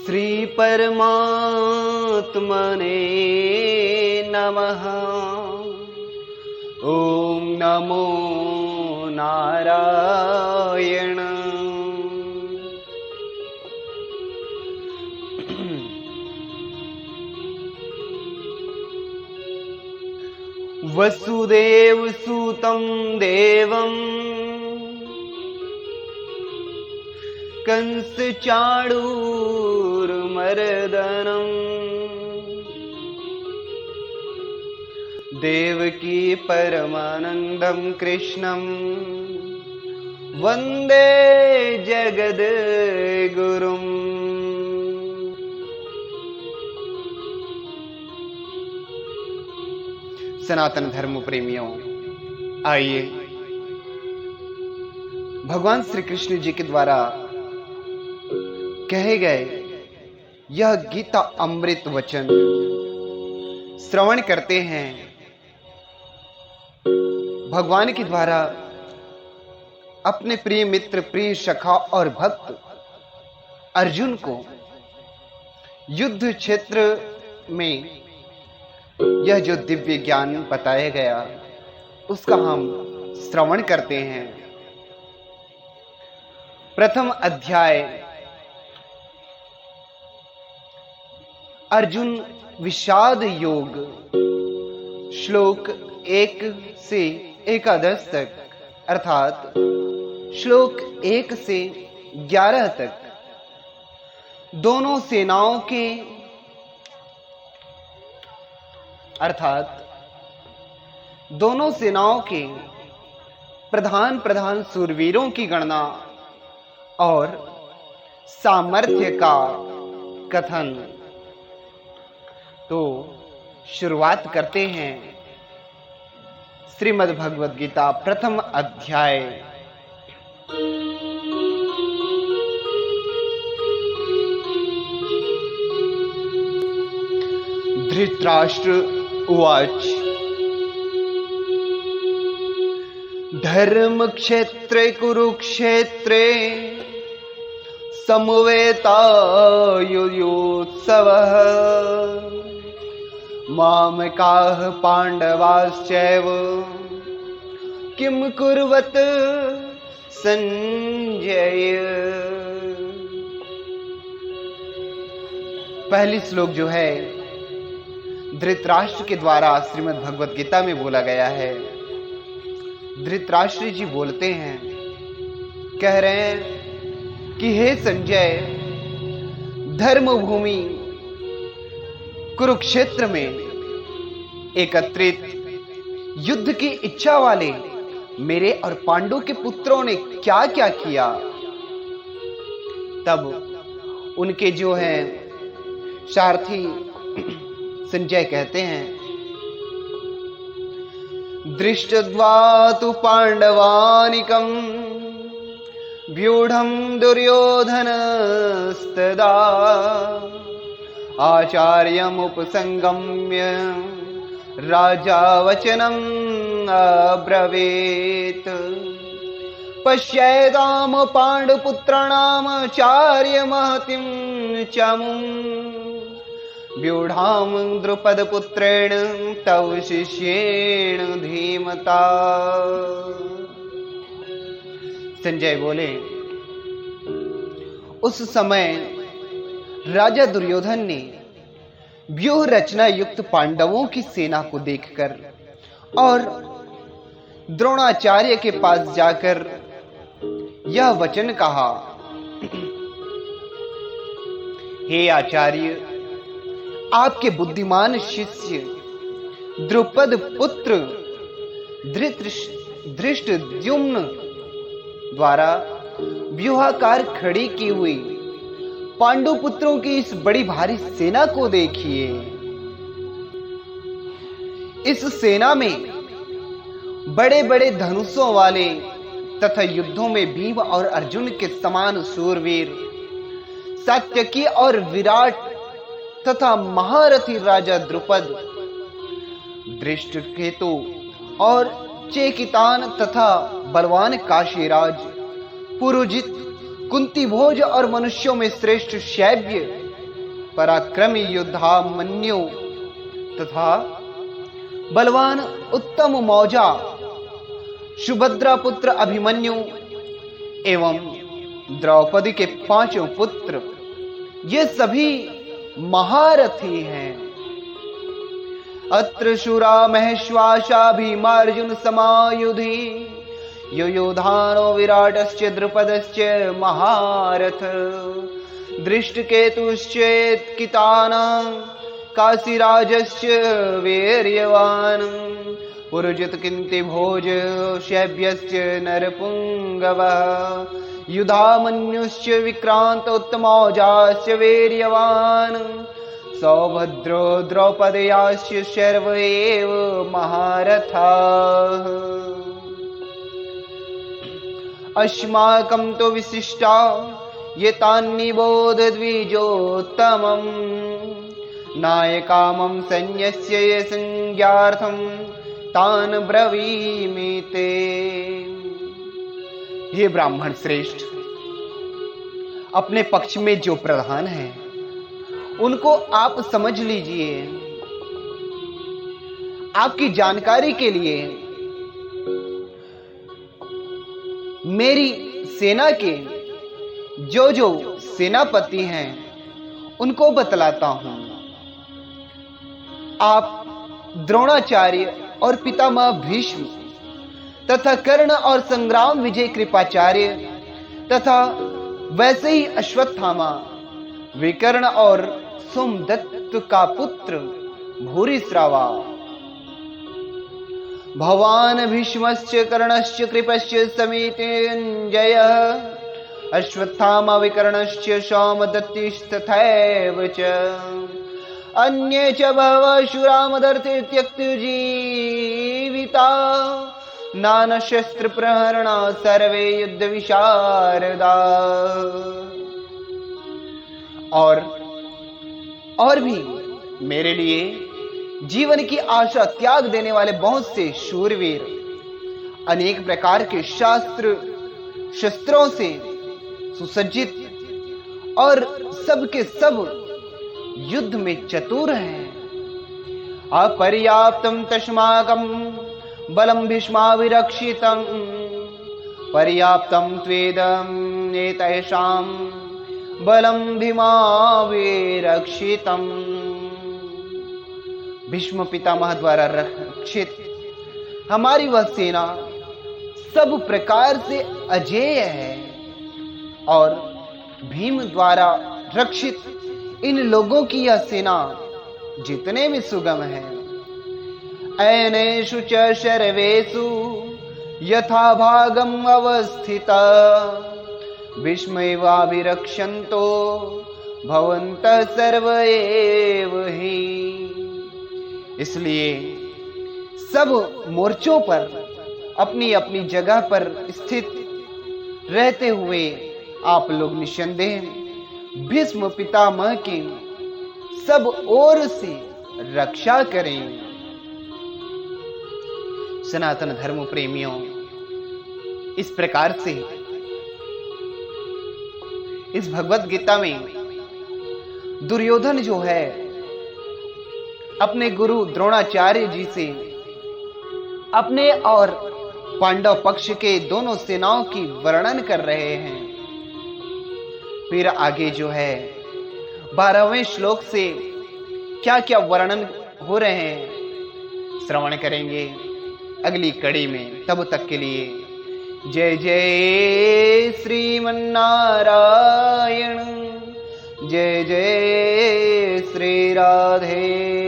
श्री परमात्मने नमः। ओम नमो नारायण। वसुदेव सुतं देवं कंस चाणूरमर्दनम् देवकी परमानंदं कृष्णं वंदे जगद्गुरुम्। सनातन धर्म प्रेमियों, आइए भगवान श्री कृष्ण जी के द्वारा कहे गए यह गीता अमृत वचन श्रवण करते हैं। भगवान के द्वारा अपने प्रिय मित्र, प्रिय सखा और भक्त अर्जुन को युद्ध क्षेत्र में यह जो दिव्य ज्ञान बताया गया उसका हम श्रवण करते हैं। प्रथम अध्याय अर्जुन विषाद योग, श्लोक 1 से 11 तक, अर्थात श्लोक 1 से 11 तक दोनों सेनाओं के, अर्थात दोनों सेनाओं के प्रधान सूरवीरों की गणना और सामर्थ्य का कथन। तो शुरुआत करते हैं श्रीमद् भगवद गीता प्रथम अध्याय। धृतराष्ट्र उवाच धर्म क्षेत्रे कुरुक्षेत्रे समवेतायुयोत्सवः मामकाः पांडवाश्चैव किम कुर्वत संजय। पहली श्लोक जो है धृतराष्ट्र के द्वारा श्रीमद् भगवद गीता में बोला गया है। धृतराष्ट्र जी बोलते हैं, कह रहे हैं कि हे संजय, धर्म भूमि कुरुक्षेत्र में एकत्रित युद्ध की इच्छा वाले मेरे और पांडु के पुत्रों ने क्या क्या किया। तब उनके जो हैं सारथी संजय कहते हैं, दृष्टद्वा तु पांडवानिकं व्यूढ़ं दुर्योधनस्तदा आचार्यमुपसंगम्य राजा वचनम् अब्रवीत् पश्येताम पांडुपुत्राणाम आचार्य महतिं चमुम् व्यूढ़ां द्रुपदपुत्रेण तव शिष्येण धीमता। संजय बोले, उस समय राजा दुर्योधन ने व्यूह रचना युक्त पांडवों की सेना को देखकर और द्रोणाचार्य के पास जाकर यह वचन कहा, हे आचार्य, आपके बुद्धिमान शिष्य द्रुपद पुत्र धृष्टद्युम्न द्वारा व्यूहाकार खड़ी की हुई पांडु पुत्रों की इस बड़ी भारी सेना को देखिए। इस सेना में बड़े बड़े धनुषों वाले तथा युद्धों में भीम और अर्जुन के समान शूरवीर, सात्यकी और विराट तथा महारथी राजा द्रुपद, दृष्टकेतु और चेकितान तथा बलवान काशीराज, पुरुजित, कुंती भोज और मनुष्यों में श्रेष्ठ शैव्य पराक्रमी योद्धा मन्यु तथा बलवान उत्तम मौजा सुभद्रा पुत्र अभिमन्यु एवं द्रौपदी के 5 पुत्र, ये सभी महारथी हैं। अत्र शूरा महेश्वासा भीमार्जुन समायुधि युयुधानो विराटश्च द्रुपदश्च महारथ दृष्टकेतुश्चेत्कितानां काशीराजश्च वीर्यवान् पुरुजित किंति भोज शैब्यश्च नरपुंगवः युधामन्युश्च विक्रांत उत्तमौजाश्च वीर्यवान् सौभद्रो द्रौपदयाश्च सर्व एव महारथाः। अस्माकं तु विशिष्टा ये तान्निबोध द्विजोत्तमम् नायकामं सैन्यस्य ये संज्ञार्थं तान ब्रवीमि ते। ये ब्राह्मण श्रेष्ठ अपने पक्ष में जो प्रधान हैं उनको आप समझ लीजिए। आपकी जानकारी के लिए मेरी सेना के जो जो सेनापति हैं उनको बतलाता हूं। आप द्रोणाचार्य और पितामह भीष्म तथा कर्ण और संग्राम विजय कृपाचार्य तथा वैसे ही अश्वत्थामा विकर्ण और सोमदत्त का पुत्र भूरिश्रवा भवान भीष्मश्च कर्णश्च कृपश्च समितिञ्जयः अश्वत्थामा विकर्णश्च सोमदत्तिस्तथैव च अन्ये च बहवः शूरामदर्थे त्यक्तजीविता नानाशस्त्रप्रहरणा सर्वे युद्धविशारदा। और भी मेरे लिए जीवन की आशा त्याग देने वाले बहुत से शूरवीर अनेक प्रकार के शस्त्रों से सुसज्जित और सबके सब युद्ध में चतुर हैं। अपर्याप्तं तस्माकं बलं भीष्माभिरक्षितं पर्याप्तं त्वेदं एतेषां बलं भीमाभिरक्षितं। भीष्म पितामह द्वारा रक्षित हमारी वह सेना सब प्रकार से अजेय है और भीम द्वारा रक्षित इन लोगों की यह सेना जितने भी सुगम है। अयनेषु च सर्वेषु यथा भागम अवस्थिता भीष्मैवाभिरक्षन्तो भवन्तः सर्व एव हि। इसलिए सब मोर्चों पर अपनी अपनी जगह पर स्थित रहते हुए आप लोग निस्संदेह भीष्म पितामह की सब ओर से रक्षा करें। सनातन धर्म प्रेमियों, इस प्रकार से इस भगवत गीता में दुर्योधन जो है अपने गुरु द्रोणाचार्य जी से अपने और पांडव पक्ष के दोनों सेनाओं की वर्णन कर रहे हैं। फिर आगे जो है 12वें श्लोक से क्या क्या वर्णन हो रहे हैं श्रवण करेंगे अगली कड़ी में। तब तक के लिए जय जय श्रीमन्नारायण, जय जय श्री राधे